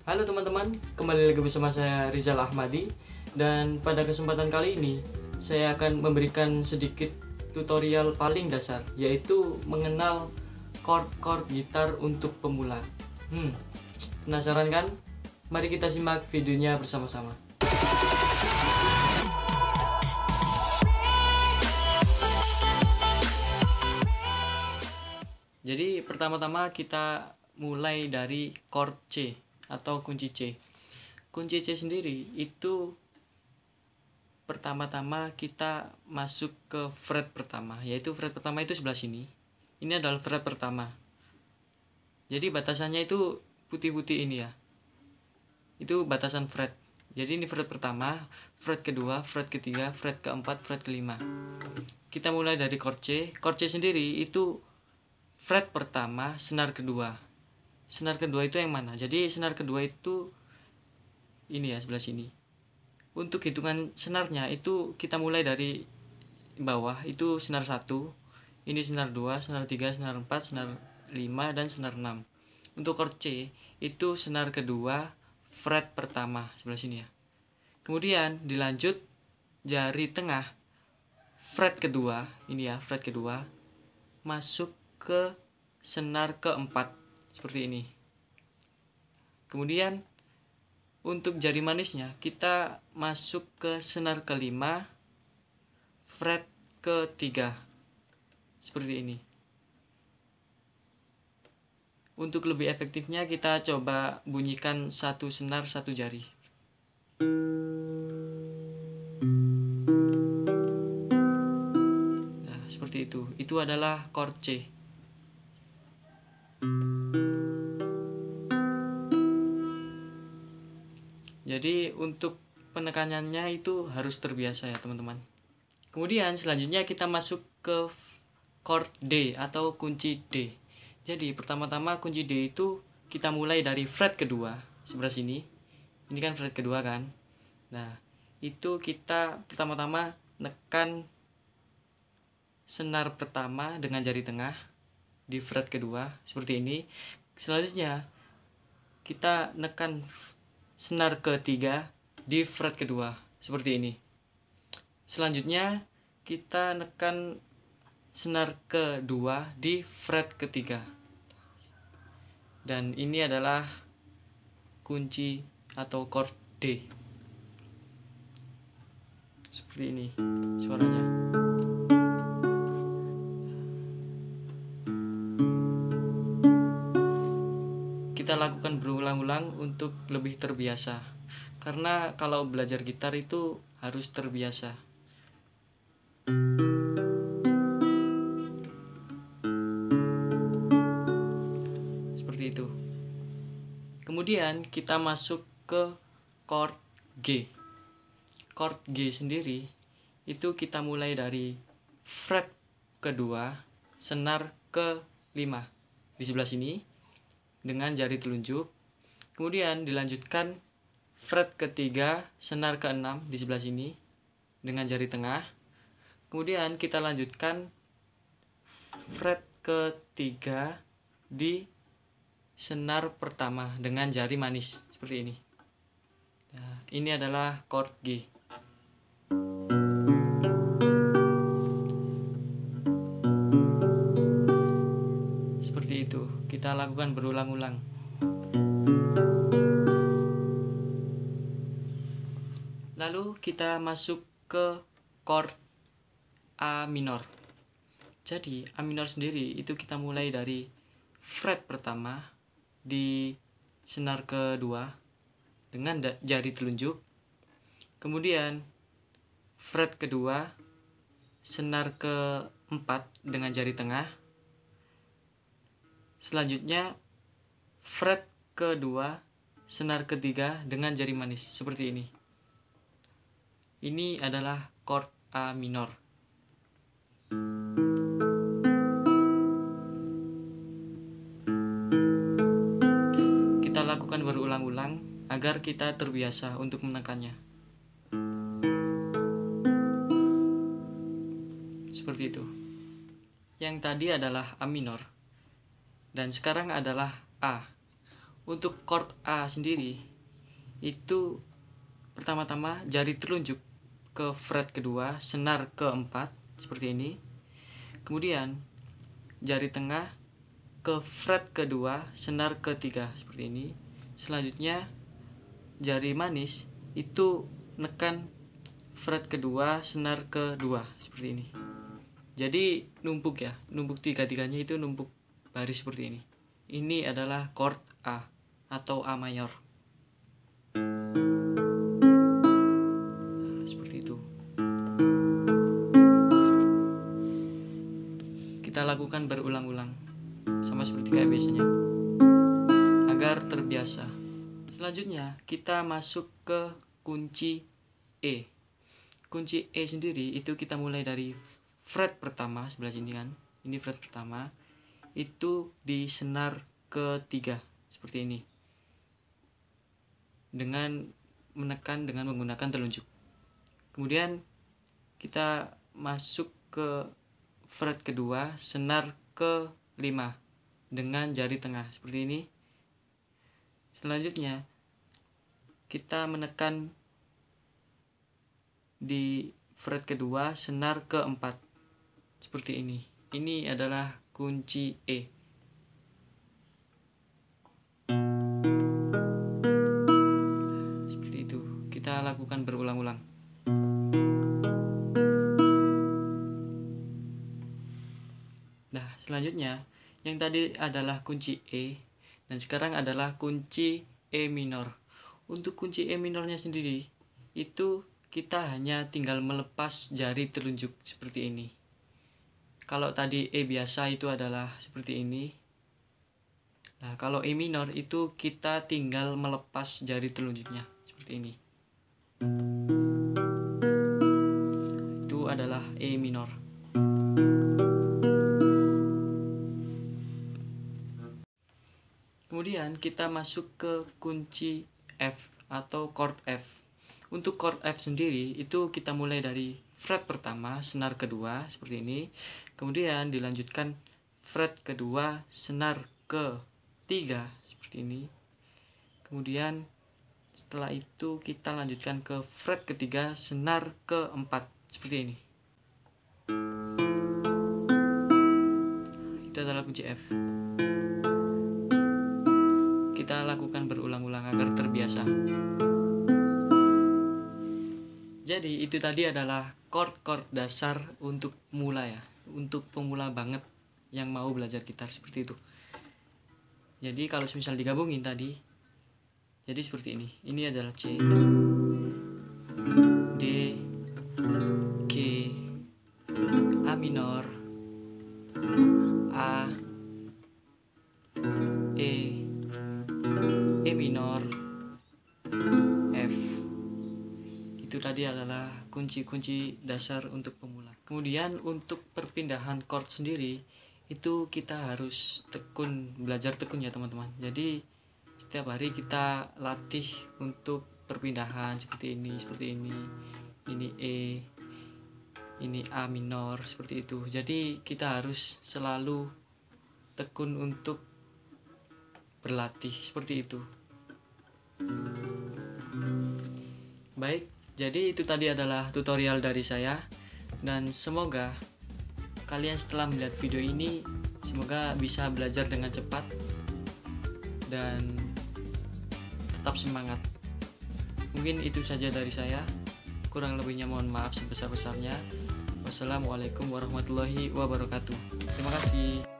Halo teman-teman, kembali lagi bersama saya Rizal Ahmadi. Dan pada kesempatan kali ini saya akan memberikan sedikit tutorial paling dasar, yaitu mengenal chord-chord gitar untuk pemula. Penasaran kan? Mari kita simak videonya bersama-sama. Jadi pertama-tama kita mulai dari chord C atau kunci C. Kunci C sendiri itu pertama-tama kita masuk ke fret pertama, yaitu fret pertama itu sebelah sini. Ini adalah fret pertama. Jadi batasannya itu putih-putih ini ya. Itu batasan fret. Jadi ini fret pertama, fret kedua, fret ketiga, fret keempat, fret kelima. Kita mulai dari chord C. Chord C sendiri itu fret pertama, senar kedua. Senar kedua itu yang mana? Jadi senar kedua itu ini ya, sebelah sini. Untuk hitungan senarnya itu kita mulai dari bawah, itu senar 1, ini senar 2, senar 3, senar 4, senar 5, dan senar 6. Untuk chord C itu senar kedua, fret pertama, sebelah sini ya. Kemudian dilanjut jari tengah, fret kedua, ini ya, fret kedua, masuk ke senar keempat, seperti ini. Kemudian untuk jari manisnya kita masuk ke senar kelima, fret ketiga, seperti ini. Untuk lebih efektifnya kita coba bunyikan satu senar satu jari. Nah, seperti itu. Itu adalah chord C. Jadi untuk penekanannya itu harus terbiasa ya teman-teman. Kemudian selanjutnya kita masuk ke chord D atau kunci D. Jadi pertama-tama kunci D itu kita mulai dari fret kedua, sebelah sini. Ini kan fret kedua kan. Nah, itu kita pertama-tama nekan senar pertama dengan jari tengah di fret kedua, seperti ini. Selanjutnya kita nekan senar ketiga di fret kedua, seperti ini. Selanjutnya kita nekan senar kedua di fret ketiga. Dan ini adalah kunci atau chord D. Seperti ini suaranya. Kita lakukan berulang-ulang untuk lebih terbiasa. Karena kalau belajar gitar itu harus terbiasa. Seperti itu. Kemudian kita masuk ke chord G. Chord G sendiri itu kita mulai dari fret kedua, senar ke-5 di sebelah sini dengan jari telunjuk. Kemudian dilanjutkan fret ketiga, senar ke-6 di sebelah sini dengan jari tengah. Kemudian kita lanjutkan fret ketiga di senar pertama dengan jari manis, seperti ini. Nah, ini adalah chord G. Seperti itu, kita lakukan berulang-ulang. Lalu kita masuk ke chord A minor. Jadi A minor sendiri itu kita mulai dari fret pertama di senar kedua dengan jari telunjuk. Kemudian fret kedua, senar keempat dengan jari tengah. Selanjutnya fret kedua, senar ketiga dengan jari manis, seperti ini. Ini adalah chord A minor. Kita lakukan berulang-ulang agar kita terbiasa untuk menekannya. Seperti itu. Yang tadi adalah A minor. Dan sekarang adalah A. Untuk chord A sendiri itu pertama-tama jari telunjuk ke fret kedua, senar keempat seperti ini. Kemudian jari tengah ke fret kedua, senar ketiga seperti ini. Selanjutnya jari manis itu nekan fret kedua, senar kedua seperti ini. Jadi numpuk ya, numpuk tiga-tiganya itu numpuk baris seperti ini. Ini adalah chord A atau A mayor. Nah, seperti itu. Kita lakukan berulang-ulang, sama seperti kayak biasanya, agar terbiasa. Selanjutnya kita masuk ke kunci E. Kunci E sendiri itu kita mulai dari fret pertama sebelah sini kan. Ini fret pertama, itu di senar ketiga seperti ini. Dengan menekan dengan menggunakan telunjuk. Kemudian kita masuk ke fret kedua, senar ke-5 dengan jari tengah seperti ini. Selanjutnya kita menekan di fret kedua, senar ke-4 seperti ini. Ini adalah kunci E. Seperti itu. Kita lakukan berulang-ulang. Nah, selanjutnya yang tadi adalah kunci E dan sekarang adalah kunci E minor. Untuk kunci E minornya sendiri itu kita hanya tinggal melepas jari telunjuk seperti ini. Kalau tadi E biasa itu adalah seperti ini. Nah, kalau E minor itu kita tinggal melepas jari telunjuknya seperti ini. Itu adalah E minor. Kemudian kita masuk ke kunci F atau chord F. Untuk chord F sendiri itu kita mulai dari fret pertama, senar kedua seperti ini. Kemudian dilanjutkan fret kedua, senar ke-3 seperti ini. Kemudian setelah itu kita lanjutkan ke fret ketiga, senar ke-4 seperti ini. Itu adalah kunci F. Kita lakukan berulang-ulang agar terbiasa. Jadi itu tadi adalah chord-chord dasar untuk pemula ya, untuk pemula banget yang mau belajar gitar seperti itu. Jadi kalau misal digabungin tadi, jadi seperti ini. Ini adalah C, D, G, A minor, A, E minor, F. Itu tadi adalah kunci-kunci dasar untuk pemula. Kemudian untuk perpindahan chord sendiri itu kita harus tekun, belajar tekun ya teman-teman. Jadi setiap hari kita latih untuk perpindahan seperti ini, ini E, ini A minor seperti itu. Jadi kita harus selalu tekun untuk berlatih seperti itu. Baik, jadi itu tadi adalah tutorial dari saya, dan semoga kalian setelah melihat video ini semoga bisa belajar dengan cepat dan tetap semangat. Mungkin itu saja dari saya, kurang lebihnya mohon maaf sebesar-besarnya. Wassalamualaikum warahmatullahi wabarakatuh. Terima kasih.